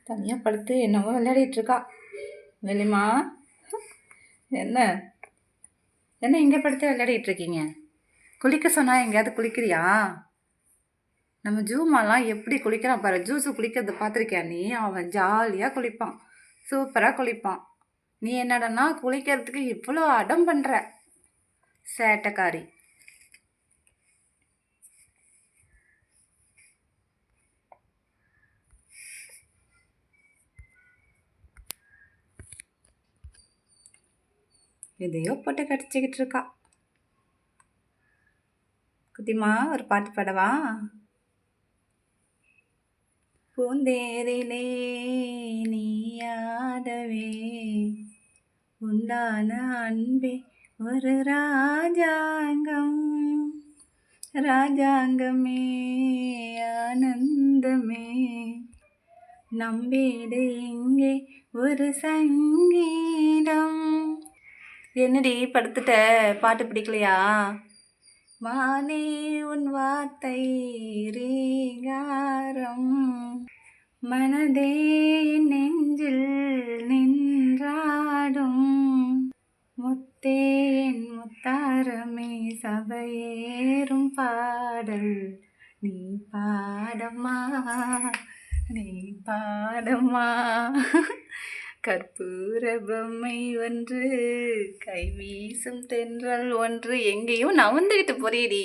தனியாக படுத்து என்னவோ விளையாடிட்டுருக்கா. வெளிமா என்ன என்ன இங்கே படுத்து விளையாடிட்டுருக்கீங்க? குளிக்க சொன்னால் எங்கேயாவது குளிக்கிறியா? நம்ம ஜூமாலாம் எப்படி குளிக்கிறான் பாரு. ஜூஸு குளிக்கிறத பார்த்துருக்கியா நீ? அவன் ஜாலியாக குளிப்பான், சூப்பராக குளிப்பான். நீ என்னடனா குளிக்கிறதுக்கு இவ்வளோ அடம் பண்ணுற சேட்டைக்காரி. எதையோ போட்டு கடிச்சிக்கிட்டு இருக்கா. குட்டிமா ஒரு பாட்டு பாடவா? பூந்தேரிலே நீயாடவே உண்டான அன்பே ஒரு ராஜாங்கம், ராஜாங்கமே ஆனந்தமே, நம்பீடு இங்கே ஒரு சங்கீதம். என்னடி படுத்துட்ட? பாட்டு பிடிக்கலையா? வானே உன் வார்த்தை ரீகாரம், மனதே நெஞ்சில் நின்றாடும், முத்தே என் முத்தாரமே சபையேறும் பாடல் நீ பாடம்மா, நீ பாடம்மா. கற்பூர பொம்மை ஒன்று, கை வீசும் தென்றல் ஒன்று. எங்கேயும் நவந்துக்கிட்டு போறியடி.